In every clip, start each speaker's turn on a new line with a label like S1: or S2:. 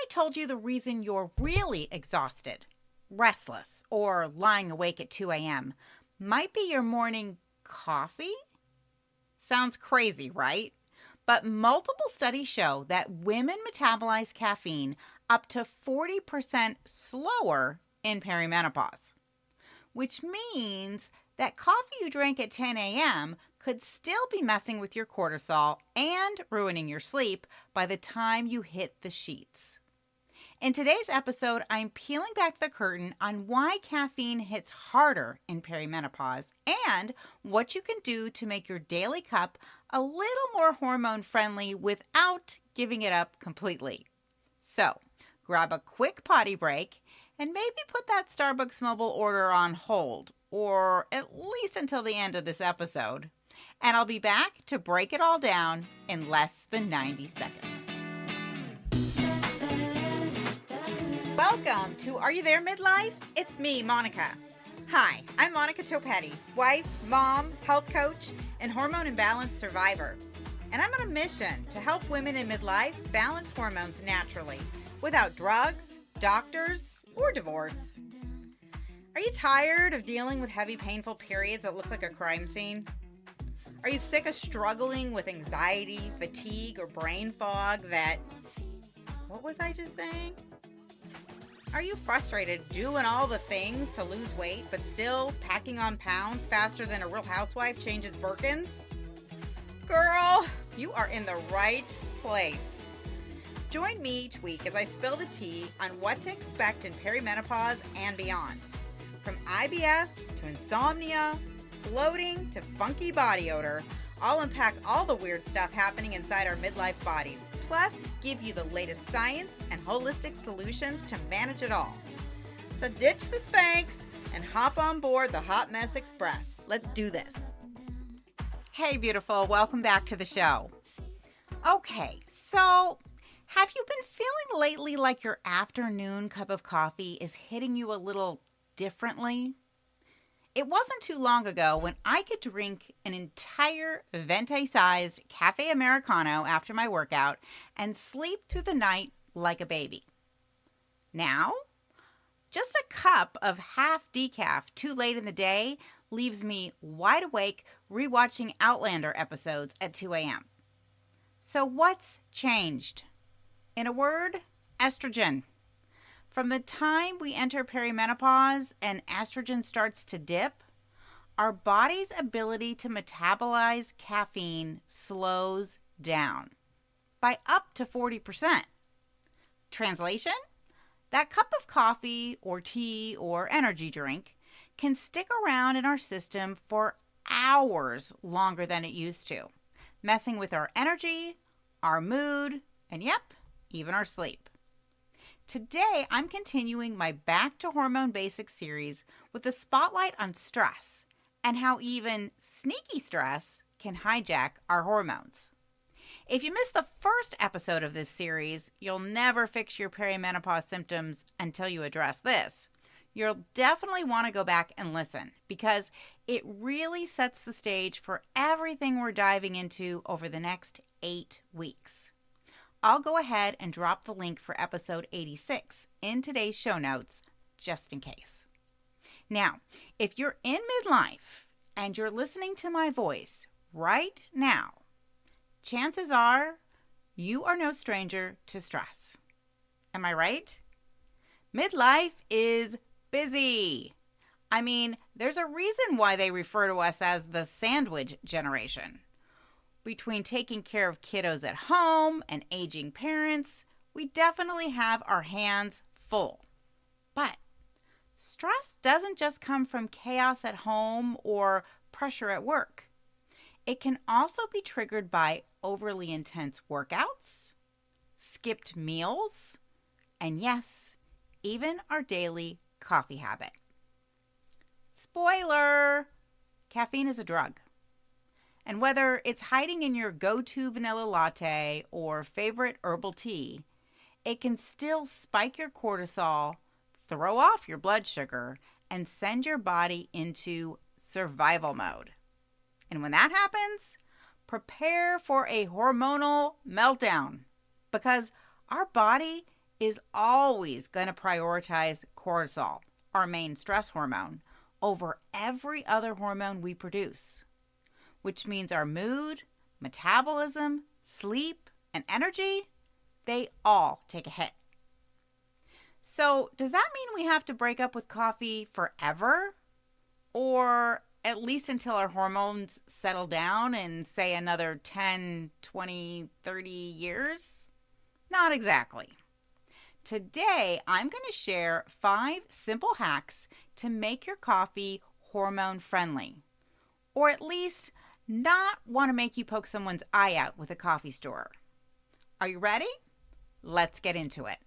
S1: told you the reason you're really exhausted, restless, or lying awake at 2 a.m. might be your morning coffee? Sounds crazy, right? But multiple studies show that women metabolize caffeine up to 40% slower in perimenopause, which means that coffee you drank at 10 a.m. could still be messing with your cortisol and ruining your sleep by the time you hit the sheets. In today's episode, I'm peeling back the curtain on why caffeine hits harder in perimenopause and what you can do to make your daily cup a little more hormone-friendly without giving it up completely. So, grab a quick potty break and maybe put that Starbucks mobile order on hold, or at least until the end of this episode. And I'll be back to break it all down in less than 90 seconds. Welcome to Are You There, Midlife? It's me, Monica. Hi, I'm Monica Topetti, wife, mom, health coach, and hormone imbalance survivor. And I'm on a mission to help women in midlife balance hormones naturally without drugs, doctors, or divorce. Are you tired of dealing with heavy, painful periods that look like a crime scene? Are you sick of struggling with anxiety, fatigue, or brain fog that... What was I just saying? Are you frustrated doing all the things to lose weight but still packing on pounds faster than a real housewife changes Birkins? Girl, you are in the right place. Join me each week as I spill the tea on what to expect in perimenopause and beyond. From IBS to insomnia, bloating to funky body odor, I'll unpack all the weird stuff happening inside our midlife bodies, plus give you the latest science and holistic solutions to manage it all. So ditch the Spanx and hop on board the Hot Mess Express. Let's do this. Hey, beautiful. Welcome back to the show. Okay, so have you been feeling lately like your afternoon cup of coffee is hitting you a little differently? It wasn't too long ago when I could drink an entire venti-sized cafe Americano after my workout and sleep through the night like a baby. Now, just a cup of half decaf too late in the day leaves me wide awake rewatching Outlander episodes at 2 a.m. So what's changed? In a word, estrogen. From the time we enter perimenopause and estrogen starts to dip, our body's ability to metabolize caffeine slows down by up to 40%. Translation? That cup of coffee or tea or energy drink can stick around in our system for hours longer than it used to, messing with our energy, our mood, and yep, even our sleep. Today, I'm continuing my Back to Hormone Basics series with a spotlight on stress and how even sneaky stress can hijack our hormones. If you missed the first episode of this series, you'll never fix your perimenopause symptoms until you address this. You'll definitely want to go back and listen because it really sets the stage for everything we're diving into over the next 8 weeks. I'll go ahead and drop the link for episode 86 in today's show notes, just in case. Now, if you're in midlife and you're listening to my voice right now, chances are you are no stranger to stress. Am I right? Midlife is busy. I mean, there's a reason why they refer to us as the sandwich generation. Between taking care of kiddos at home and aging parents, we definitely have our hands full. But stress doesn't just come from chaos at home or pressure at work. It can also be triggered by overly intense workouts, skipped meals, and yes, even our daily coffee habit. Spoiler! Caffeine is a drug. And whether it's hiding in your go-to vanilla latte or favorite herbal tea, it can still spike your cortisol, throw off your blood sugar, and send your body into survival mode. And when that happens, prepare for a hormonal meltdown because our body is always going to prioritize cortisol, our main stress hormone, over every other hormone we produce, which means our mood, metabolism, sleep, and energy, they all take a hit. So, does that mean we have to break up with coffee forever? Or at least until our hormones settle down in, say, another 10, 20, 30 years? Not exactly. Today, I'm going to share 5 simple hacks to make your coffee hormone-friendly, or at least not want to make you poke someone's eye out with a coffee store. Are you ready? Let's get into it.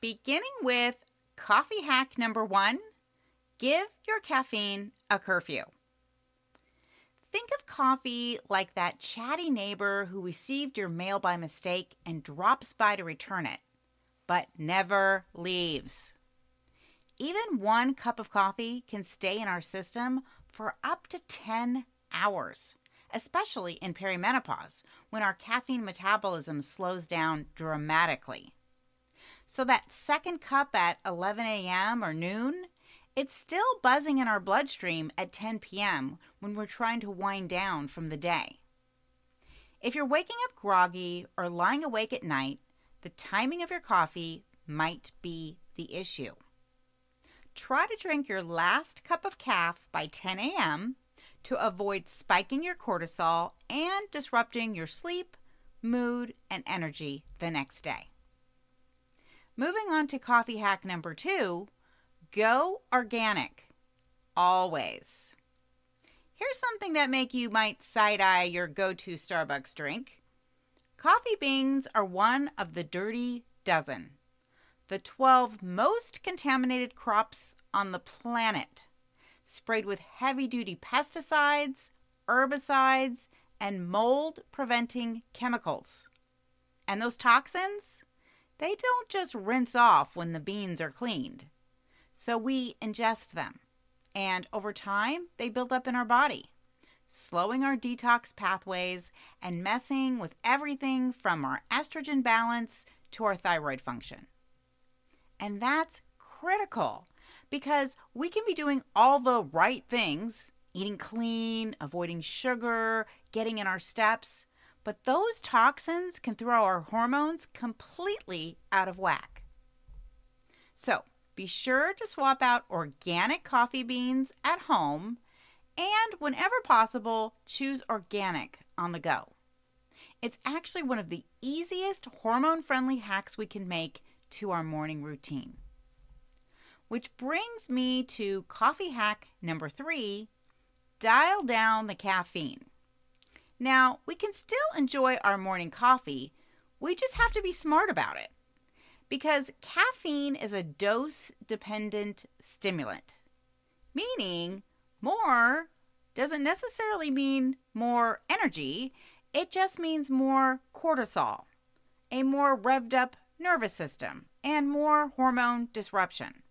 S1: Beginning with coffee hack number 1, give your caffeine a curfew. Think of coffee like that chatty neighbor who received your mail by mistake and drops by to return it, but never leaves. Even 1 cup of coffee can stay in our system for up to 10 hours, especially in perimenopause, when our caffeine metabolism slows down dramatically. So that second cup at 11 a.m. or noon, it's still buzzing in our bloodstream at 10 p.m. when we're trying to wind down from the day. If you're waking up groggy or lying awake at night, the timing of your coffee might be the issue. Try to drink your last cup of caf by 10 a.m. to avoid spiking your cortisol and disrupting your sleep, mood, and energy the next day. Moving on to coffee hack number 2, go organic, always. Here's something that might side-eye your go-to Starbucks drink. Coffee beans are one of the dirty dozen, the 12 most contaminated crops on the planet, sprayed with heavy-duty pesticides, herbicides, and mold-preventing chemicals. And those toxins, they don't just rinse off when the beans are cleaned. So we ingest them, and over time, they build up in our body, slowing our detox pathways and messing with everything from our estrogen balance to our thyroid function. And that's critical because we can be doing all the right things, eating clean, avoiding sugar, getting in our steps, but those toxins can throw our hormones completely out of whack. So, be sure to swap out organic coffee beans at home and, whenever possible, choose organic on the go. It's actually one of the easiest hormone-friendly hacks we can make to our morning routine. Which brings me to coffee hack number 3, dial down the caffeine. Now, we can still enjoy our morning coffee, we just have to be smart about it. Because caffeine is a dose-dependent stimulant, meaning more doesn't necessarily mean more energy, it just means more cortisol, a more revved up nervous system, and more hormone disruption.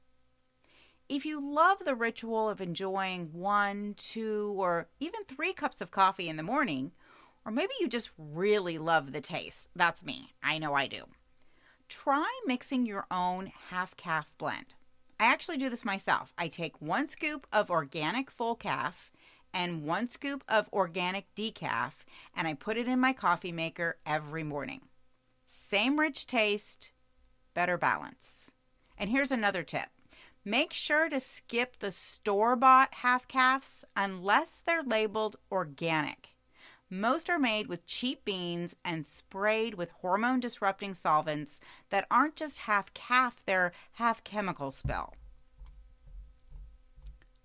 S1: If you love the ritual of enjoying 1, 2, or even 3 cups of coffee in the morning, or maybe you just really love the taste, that's me, I know I do. Try mixing your own half-calf blend. I actually do this myself. I take 1 scoop of organic full calf and 1 scoop of organic decaf, and I put it in my coffee maker every morning. Same rich taste, better balance. And here's another tip. Make sure to skip the store-bought half-calves unless they're labeled organic. Most are made with cheap beans and sprayed with hormone-disrupting solvents that aren't just half-calf, they're half-chemical spill.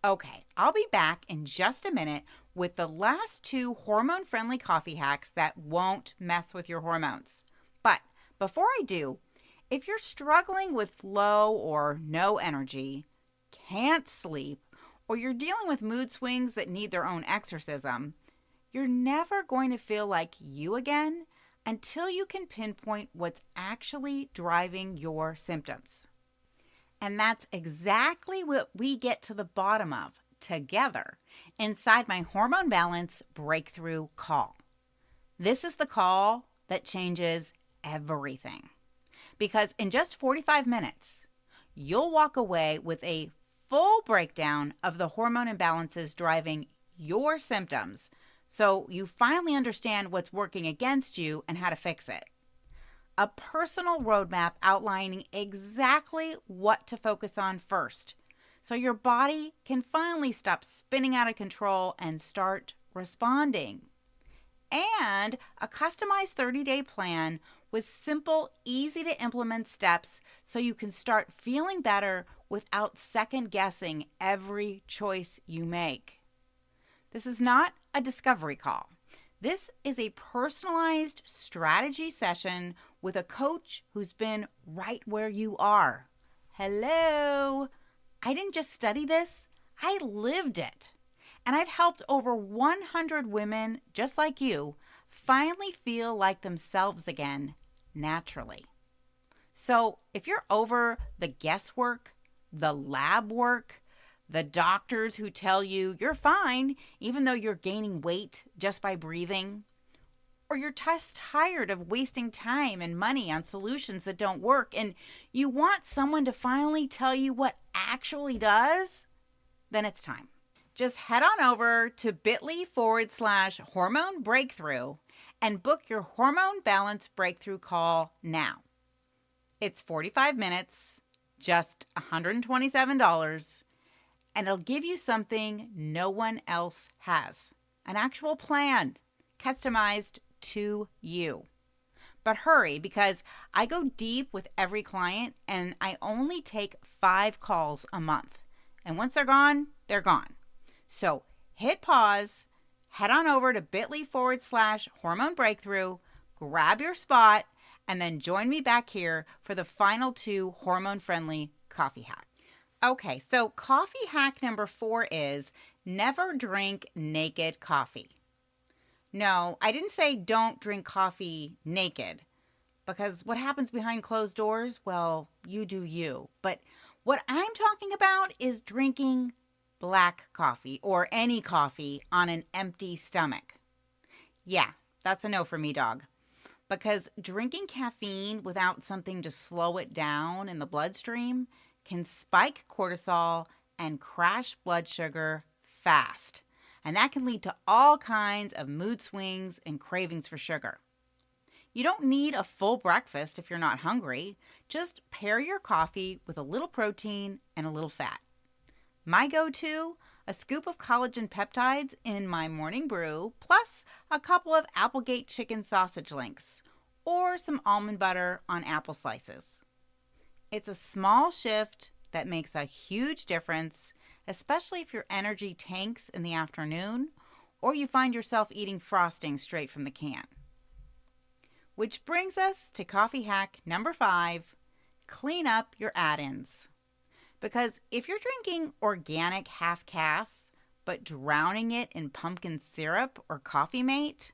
S1: Okay, I'll be back in just a minute with the last 2 hormone-friendly coffee hacks that won't mess with your hormones. But before I do, if you're struggling with low or no energy, can't sleep, or you're dealing with mood swings that need their own exorcism, you're never going to feel like you again until you can pinpoint what's actually driving your symptoms. And that's exactly what we get to the bottom of together inside my Hormone Balance Breakthrough Call. This is the call that changes everything. because in just 45 minutes, you'll walk away with a full breakdown of the hormone imbalances driving your symptoms, so you finally understand what's working against you and how to fix it. A personal roadmap outlining exactly what to focus on first, so your body can finally stop spinning out of control and start responding. And a customized 30-day plan with simple, easy to implement steps so you can start feeling better without second guessing every choice you make. This is not a discovery call. This is a personalized strategy session with a coach who's been right where you are. Hello. I didn't just study this, I lived it. And I've helped over 100 women just like you finally feel like themselves again naturally. So if you're over the guesswork, the lab work, the doctors who tell you you're fine even though you're gaining weight just by breathing, or you're just tired of wasting time and money on solutions that don't work and you want someone to finally tell you what actually does, then it's time. Just head on over to bit.ly/hormone breakthrough and book your hormone balance breakthrough call now. It's 45 minutes, just $127, and it'll give you something no one else has. An actual plan, customized to you. But hurry, because I go deep with every client and I only take 5 calls a month. And once they're gone, they're gone. So hit pause, head on over to bit.ly/hormone breakthrough, grab your spot, and then join me back here for the final 2 hormone-friendly coffee hacks. Okay, so coffee hack number 4 is never drink naked coffee. No, I didn't say don't drink coffee naked, because what happens behind closed doors, well, you do you. But what I'm talking about is drinking black coffee or any coffee on an empty stomach. Yeah, that's a no for me, dog. Because drinking caffeine without something to slow it down in the bloodstream can spike cortisol and crash blood sugar fast. And that can lead to all kinds of mood swings and cravings for sugar. You don't need a full breakfast if you're not hungry. Just pair your coffee with a little protein and a little fat. My go-to, a scoop of collagen peptides in my morning brew, plus a couple of Applegate chicken sausage links, or some almond butter on apple slices. It's a small shift that makes a huge difference, especially if your energy tanks in the afternoon or you find yourself eating frosting straight from the can. Which brings us to coffee hack number 5, clean up your add-ins. Because if you're drinking organic half-calf but drowning it in pumpkin syrup or Coffee Mate,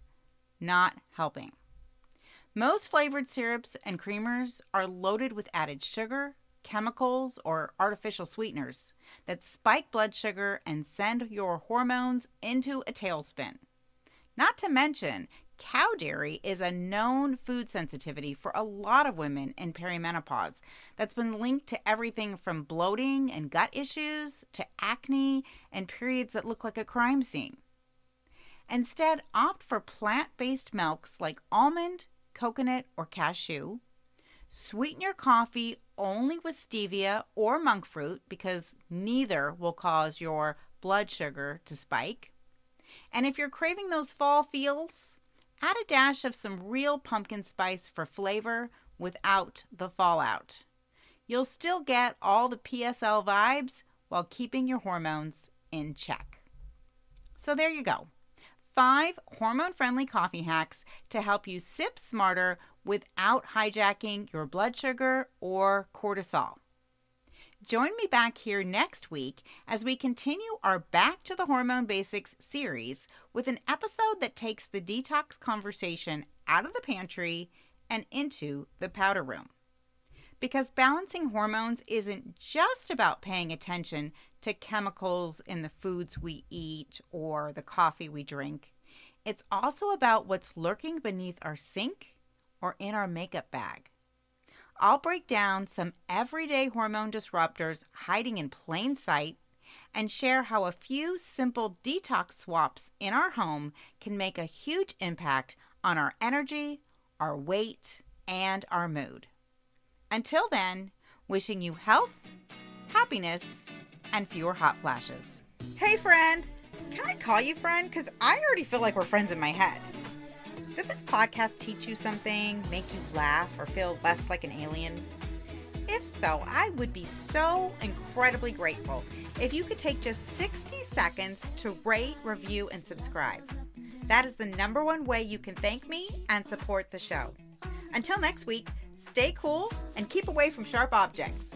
S1: not helping. Most flavored syrups and creamers are loaded with added sugar, chemicals, or artificial sweeteners that spike blood sugar and send your hormones into a tailspin. Not to mention, cow dairy is a known food sensitivity for a lot of women in perimenopause that's been linked to everything from bloating and gut issues to acne and periods that look like a crime scene. Instead, opt for plant-based milks like almond, coconut, or cashew. Sweeten your coffee only with stevia or monk fruit because neither will cause your blood sugar to spike. And if you're craving those fall feels, add a dash of some real pumpkin spice for flavor without the fallout. You'll still get all the PSL vibes while keeping your hormones in check. So there you go. 5 hormone-friendly coffee hacks to help you sip smarter without hijacking your blood sugar or cortisol. Join me back here next week as we continue our Back to the Hormone Basics series with an episode that takes the detox conversation out of the pantry and into the powder room. Because balancing hormones isn't just about paying attention to chemicals in the foods we eat or the coffee we drink. It's also about what's lurking beneath our sink or in our makeup bag. I'll break down some everyday hormone disruptors hiding in plain sight and share how a few simple detox swaps in our home can make a huge impact on our energy, our weight, and our mood. Until then, wishing you health, happiness, and fewer hot flashes. Hey friend, can I call you friend? Because I already feel like we're friends in my head. Did this podcast teach you something, make you laugh, or feel less like an alien? If so, I would be so incredibly grateful if you could take just 60 seconds to rate, review, and subscribe. That is the number one way you can thank me and support the show. Until next week, stay cool and keep away from sharp objects.